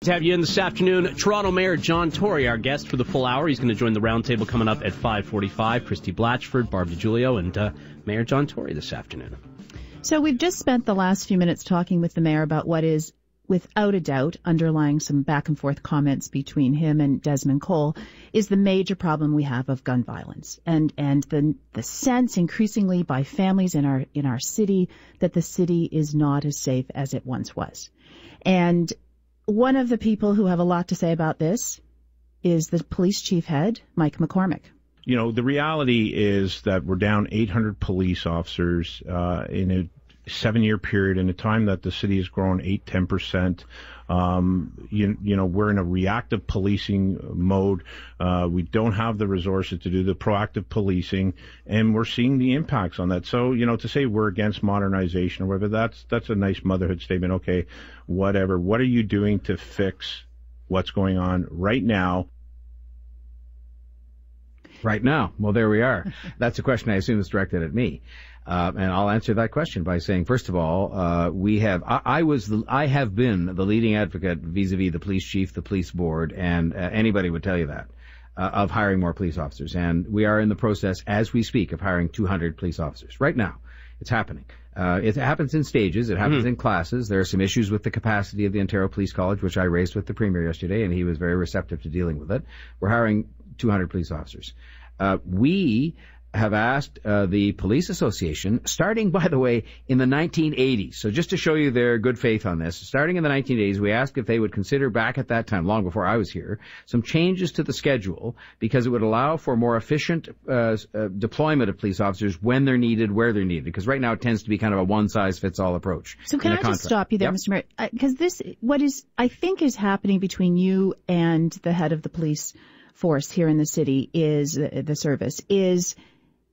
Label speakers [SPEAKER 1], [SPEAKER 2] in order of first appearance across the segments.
[SPEAKER 1] to have you in this afternoon. Toronto Mayor John Tory, our guest for the full hour. He's going to join the roundtable coming up at 5:45. Christy Blatchford, Barb DiGiulio, and Mayor John Tory this afternoon.
[SPEAKER 2] So we've just spent the last few minutes talking with the mayor about what is, without a doubt, underlying some back and forth comments between him and Desmond Cole, is the major problem we have of gun violence and the sense increasingly by families in our city that the city is not as safe as it once was. And one of the people who have a lot to say about this is the police chief head, Mike McCormack.
[SPEAKER 3] You know, the reality is that we're down 800 police officers in a 7-year period, in a time that the city has grown 10%. You know, we're in a reactive policing mode. We don't have the resources to do the proactive policing, and we're seeing the impacts on that. So, you know, to say we're against modernization or whatever, that's a nice motherhood statement. Okay, whatever. What are you doing to fix what's going on right now?
[SPEAKER 4] Right now. Well, there we are. That's a question I assume is directed at me. And I'll answer that question by saying, first of all, I have been the leading advocate vis-a-vis the police chief, the police board, and anybody would tell you that, of hiring more police officers. And we are in the process, as we speak, of hiring 200 police officers. Right now. It's happening. It happens in stages. It happens in classes. There are some issues with the capacity of the Ontario Police College, which I raised with the Premier yesterday, and he was very receptive to dealing with it. We're hiring 200 police officers. We have asked the Police Association, starting, by the way, in the 1980s. So just to show you their good faith on this, starting in the 1980s, we asked if they would consider back at that time, long before I was here, some changes to the schedule because it would allow for more efficient deployment of police officers when they're needed, where they're needed. Because right now it tends to be kind of a one-size-fits-all approach.
[SPEAKER 2] So can I just stop you there, Mr. Mayor? Because what I think is happening between you and the head of the police force here in the city is the service is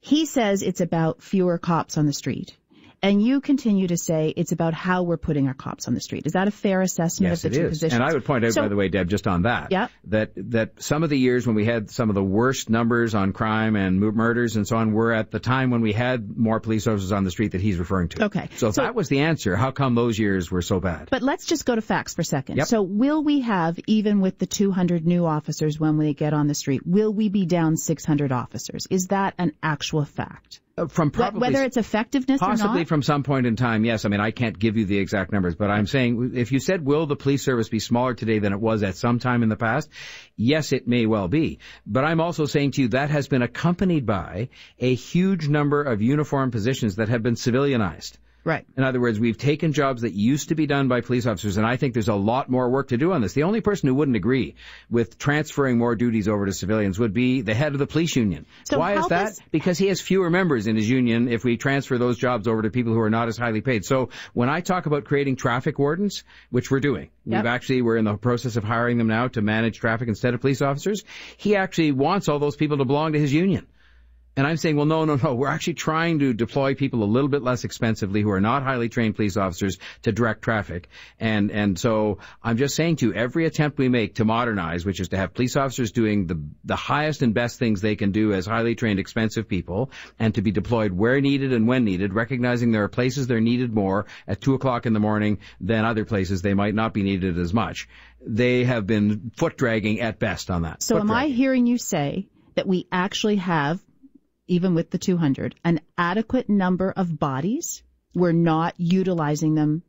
[SPEAKER 2] he says it's about fewer cops on the street. And you continue to say it's about how we're putting our cops on the street. Is that a fair assessment of the two positions?
[SPEAKER 4] And I would point out, by the way, Deb, just on that, that some of the years when we had some of the worst numbers on crime and murders and so on were at the time when we had more police officers on the street that he's referring to.
[SPEAKER 2] Okay.
[SPEAKER 4] So if that was the answer, how come those years were so bad?
[SPEAKER 2] But let's just go to facts for a second.
[SPEAKER 4] Yep.
[SPEAKER 2] So will we have, even with the 200 new officers when they get on the street, will we be down 600 officers? Is that an actual fact?
[SPEAKER 4] From probably,
[SPEAKER 2] whether it's effectiveness or not?
[SPEAKER 4] Possibly from some point in time, yes. I mean, I can't give you the exact numbers, but I'm saying if you said, will the police service be smaller today than it was at some time in the past? Yes, it may well be. But I'm also saying to you that has been accompanied by a huge number of uniformed positions that have been civilianized.
[SPEAKER 2] Right.
[SPEAKER 4] In other words, we've taken jobs that used to be done by police officers, and I think there's a lot more work to do on this. The only person who wouldn't agree with transferring more duties over to civilians would be the head of the police union.
[SPEAKER 2] So
[SPEAKER 4] why is that? Because he has fewer members in his union if we transfer those jobs over to people who are not as highly paid. So when I talk about creating traffic wardens, which we're doing, we're in the process of hiring them now to manage traffic instead of police officers, he actually wants all those people to belong to his union. And I'm saying, well, no. We're actually trying to deploy people a little bit less expensively who are not highly trained police officers to direct traffic. And so I'm just saying to you, every attempt we make to modernize, which is to have police officers doing the highest and best things they can do as highly trained, expensive people, and to be deployed where needed and when needed, recognizing there are places they're needed more at 2 o'clock in the morning than other places they might not be needed as much. They have been foot dragging at best on that.
[SPEAKER 2] So am I hearing you say that we actually have, even with the 200, an adequate number of bodies? We're not utilizing them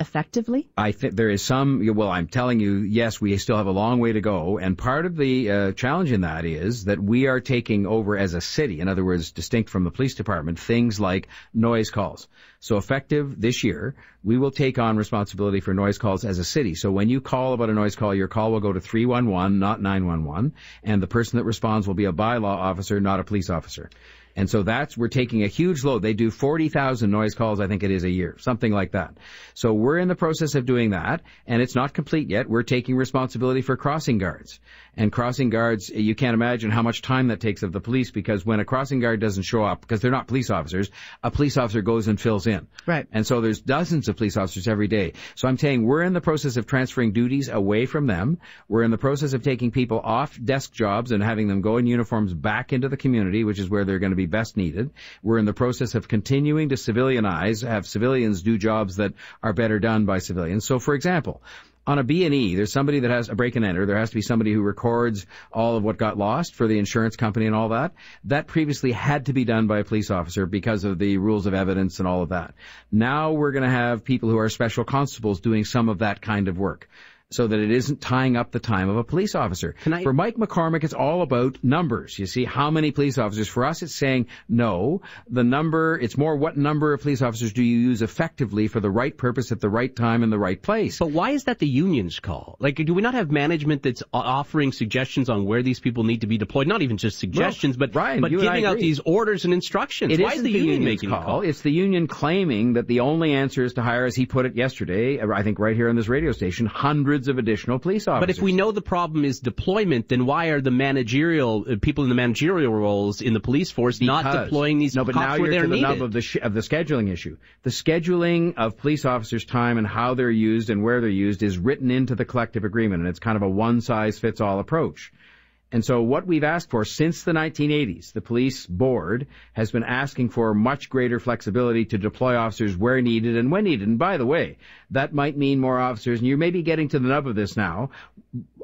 [SPEAKER 2] effectively?
[SPEAKER 4] I think there is some, well, I'm telling you, yes, we still have a long way to go. And part of the challenge in that is that we are taking over as a city, in other words, distinct from the police department, things like noise calls. So effective this year, we will take on responsibility for noise calls as a city. So when you call about a noise call, your call will go to 311, not 911, and the person that responds will be a bylaw officer, not a police officer. And so we're taking a huge load. They do 40,000 noise calls, I think it is, a year, something like that. So we're in the process of doing that, and it's not complete yet. We're taking responsibility for crossing guards. And crossing guards, you can't imagine how much time that takes of the police, because when a crossing guard doesn't show up, because they're not police officers, a police officer goes and fills in.
[SPEAKER 2] Right.
[SPEAKER 4] And so there's dozens of police officers every day. So I'm saying we're in the process of transferring duties away from them. We're in the process of taking people off desk jobs and having them go in uniforms back into the community, which is where they're going to be best needed. We're in the process of continuing to civilianize, have civilians do jobs that are better done by civilians. So, for example, On a B&E, there's somebody that has a break and enter. There has to be somebody who records all of what got lost for the insurance company and all that. That previously had to be done by a police officer because of the rules of evidence and all of that. Now we're going to have people who are special constables doing some of that kind of work, so that it isn't tying up the time of a police officer. For Mike McCormack, it's all about numbers. You see, how many police officers? For us, it's saying, no, the number, it's more what number of police officers do you use effectively for the right purpose at the right time in the right place.
[SPEAKER 1] But why is that the union's call? Like, do we not have management that's offering suggestions on where these people need to be deployed? Not even just suggestions, but giving out these orders and instructions. Why is the union making the call?
[SPEAKER 4] It's the union claiming that the only answer is to hire, as he put it yesterday, I think right here on this radio station, hundreds of additional police officers.
[SPEAKER 1] But if we know the problem is deployment, then why are the managerial people in the managerial roles in the police force not deploying these cops where they're needed?
[SPEAKER 4] No, but now you're to the nub of the scheduling issue. The scheduling of police officers' time and how they're used and where they're used is written into the collective agreement, and it's kind of a one-size-fits-all approach. And so what we've asked for since the 1980s, the police board has been asking for much greater flexibility to deploy officers where needed and when needed. And by the way, that might mean more officers, and you may be getting to the nub of this now.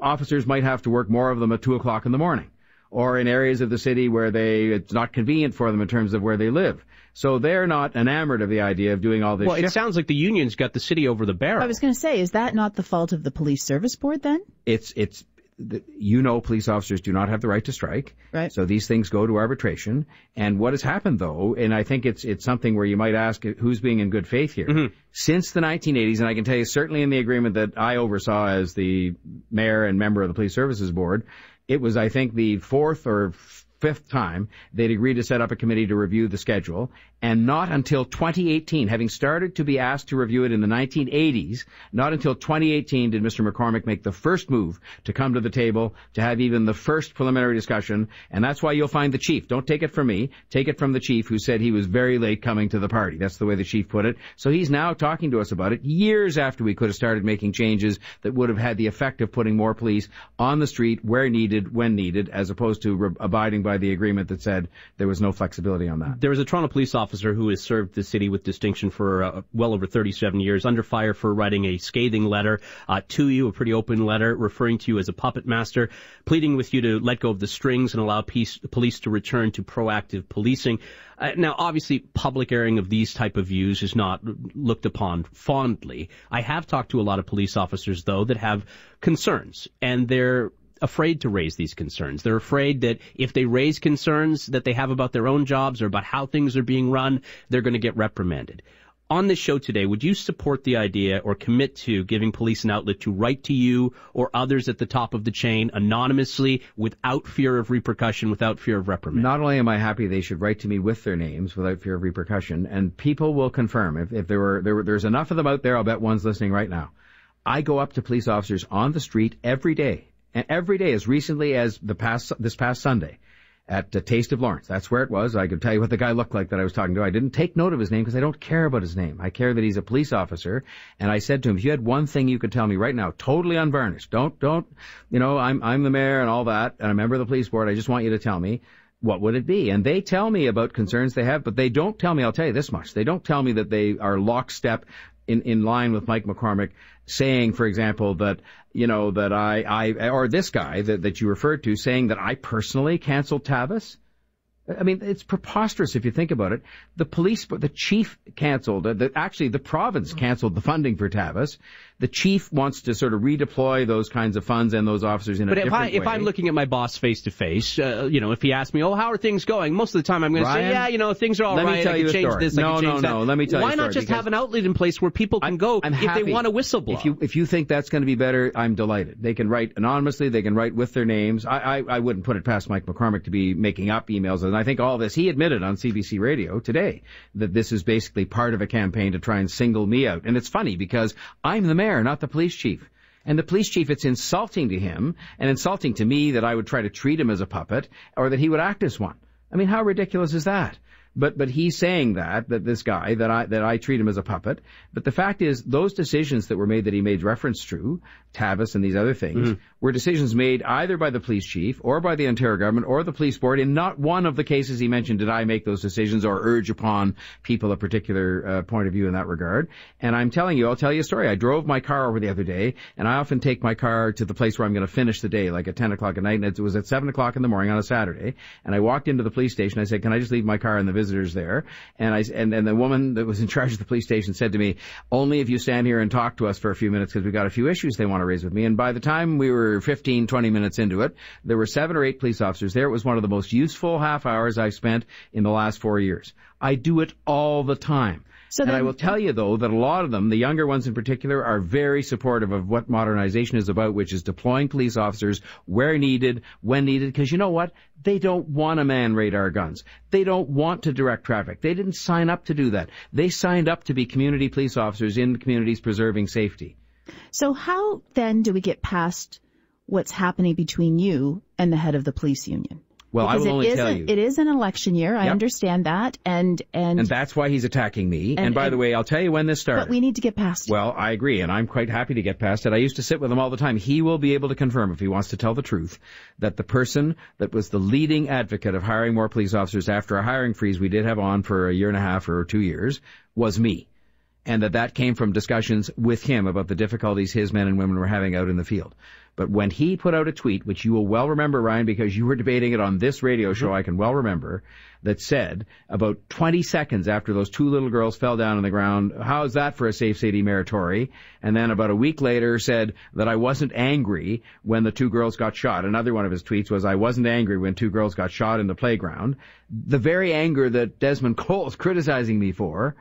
[SPEAKER 4] Officers might have to work more of them at 2 o'clock in the morning, or in areas of the city where it's not convenient for them in terms of where they live. So they're not enamored of the idea of doing all this.
[SPEAKER 1] Well, it sounds like the union's got the city over the barrel.
[SPEAKER 2] I was going to say, is that not the fault of the police service board then?
[SPEAKER 4] Police officers do not have the right to strike.
[SPEAKER 2] Right.
[SPEAKER 4] So these things go to arbitration. And what has happened, though, and I think it's something where you might ask who's being in good faith here. Mm-hmm. Since the 1980s, and I can tell you certainly in the agreement that I oversaw as the mayor and member of the Police Services Board, it was, I think, the fourth or fifth time they'd agreed to set up a committee to review the schedule, and not until 2018, having started to be asked to review it in the 1980s, not until 2018 did Mr. McCormack make the first move to come to the table to have even the first preliminary discussion. And that's why you'll find the chief. Don't take it from me. Take it from the chief, who said he was very late coming to the party. That's the way the chief put it. So he's now talking to us about it years after we could have started making changes that would have had the effect of putting more police on the street where needed, when needed, as opposed to abiding by the agreement that said there was no flexibility on that.
[SPEAKER 1] There was a Toronto police officer who has served the city with distinction for well over 37 years, under fire for writing a scathing letter to you, a pretty open letter, referring to you as a puppet master, pleading with you to let go of the strings and allow police to return to proactive policing. Now, obviously, public airing of these type of views is not looked upon fondly. I have talked to a lot of police officers, though, that have concerns, and they're afraid to raise these concerns. They're afraid that if they raise concerns that they have about their own jobs or about how things are being run, they're going to get reprimanded. On this show today, would you support the idea or commit to giving police an outlet to write to you or others at the top of the chain anonymously without fear of repercussion, without fear of reprimand?
[SPEAKER 4] Not only am I happy they should write to me with their names without fear of repercussion, and people will confirm. If there's enough of them out there, I'll bet one's listening right now. I go up to police officers on the street every day. And every day, as recently as this past Sunday, at Taste of Lawrence. That's where it was. I could tell you what the guy looked like that I was talking to. I didn't take note of his name because I don't care about his name. I care that he's a police officer. And I said to him, if you had one thing you could tell me right now, totally unvarnished, don't, I'm the mayor and all that, and I'm a member of the police board, I just want you to tell me, what would it be? And they tell me about concerns they have, but they don't tell me, I'll tell you this much, they don't tell me that they are lockstep in line with Mike McCormack, saying, for example, that, that I or this guy that you referred to, saying that I personally canceled Tavis. I mean, it's preposterous if you think about it. The chief canceled, actually the province canceled the funding for Tavis. The chief wants to sort of redeploy those kinds of funds and those officers in a different way.
[SPEAKER 1] But if I'm looking at my boss face to face, if he asks me, how are things going? Most of the time I'm going to say, things are all right. I can change this, I can change that.
[SPEAKER 4] No, let me tell you a story.
[SPEAKER 1] Why not just have an outlet in place where people can go if they want to whistleblow?
[SPEAKER 4] If you think that's going to be better, I'm delighted. They can write anonymously. They can write with their names. I wouldn't put it past Mike McCormack to be making up emails. And I think all this, he admitted on CBC Radio today that this is basically part of a campaign to try and single me out. And it's funny because I'm the mayor, not the police chief. And the police chief, it's insulting to him and insulting to me that I would try to treat him as a puppet or that he would act as one. I mean, how ridiculous is that? But he's saying that this guy, that I treat him as a puppet. But the fact is, those decisions that were made that he made reference to, Tavis and these other things, were decisions made either by the police chief or by the Ontario government or the police board. In not one of the cases he mentioned did I make those decisions or urge upon people a particular point of view in that regard. And I'm telling you, I'll tell you a story. I drove my car over the other day, and I often take my car to the place where I'm going to finish the day, like at 10 o'clock at night, and it was at 7 o'clock in the morning on a Saturday. And I walked into the police station. I said, can I just leave my car in the visitors there? And the woman that was in charge of the police station said to me, only if you stand here and talk to us for a few minutes, because we've got a few issues they want to raise with me. And by the time we were 15, 20 minutes into it, there were 7 or 8 police officers there. It was one of the most useful half hours I've spent in the last 4 years. I do it all the time. And I will tell you, though, that a lot of them, the younger ones in particular, are very supportive of what modernization is about, which is deploying police officers where needed, when needed, because you know what? They don't want to man radar guns. They don't want to direct traffic. They didn't sign up to do that. They signed up to be community police officers in the communities preserving safety.
[SPEAKER 2] So how then do we get past what's happening between you and the head of the police union?
[SPEAKER 4] Well,
[SPEAKER 2] because
[SPEAKER 4] I will only tell you.
[SPEAKER 2] It is an election year. I understand that. And
[SPEAKER 4] that's why he's attacking me. And by the way, I'll tell you when this started.
[SPEAKER 2] But we need to get past it.
[SPEAKER 4] Well, I agree, and I'm quite happy to get past it. I used to sit with him all the time. He will be able to confirm, if he wants to tell the truth, that the person that was the leading advocate of hiring more police officers after a hiring freeze we did have on for a year and a half or 2 years was me. And that came from discussions with him about the difficulties his men and women were having out in the field. But when he put out a tweet, which you will well remember, Ryan, because you were debating it on this radio show, I can well remember, that said, about 20 seconds after those 2 little girls fell down on the ground, how's that for a safe city, Mayor Tory? And then about a week later said that I wasn't angry when the 2 girls got shot. Another one of his tweets was, I wasn't angry when 2 girls got shot in the playground. The very anger that Desmond Cole is criticizing me for,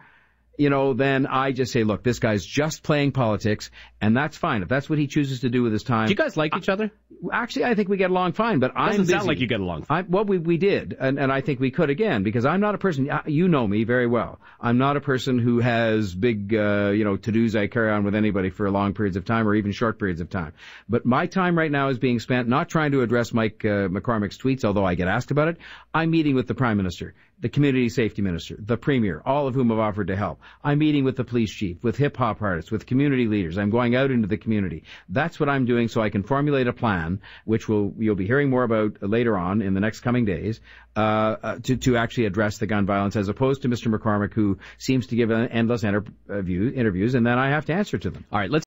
[SPEAKER 4] then I just say, look, this guy's just playing politics, and that's fine. If that's what he chooses to do with his time.
[SPEAKER 1] Do you guys like each other?
[SPEAKER 4] Actually, I think we get along fine, but I'm busy.
[SPEAKER 1] Doesn't sound like you get along fine.
[SPEAKER 4] Well, we did, and I think we could again, because I'm not a person, you know me very well. I'm not a person who has big, to-dos I carry on with anybody for long periods of time or even short periods of time. But my time right now is being spent not trying to address Mike McCormack's tweets, although I get asked about it. I'm meeting with the Prime Minister, the Community Safety Minister, the Premier, all of whom have offered to help. I'm meeting with the police chief, with hip-hop artists, with community leaders. I'm going out into the community. That's what I'm doing so I can formulate a plan, which you'll be hearing more about later on in the next coming days, to actually address the gun violence, as opposed to Mr. McCormack, who seems to give endless interviews, and then I have to answer to them.
[SPEAKER 1] All right, let's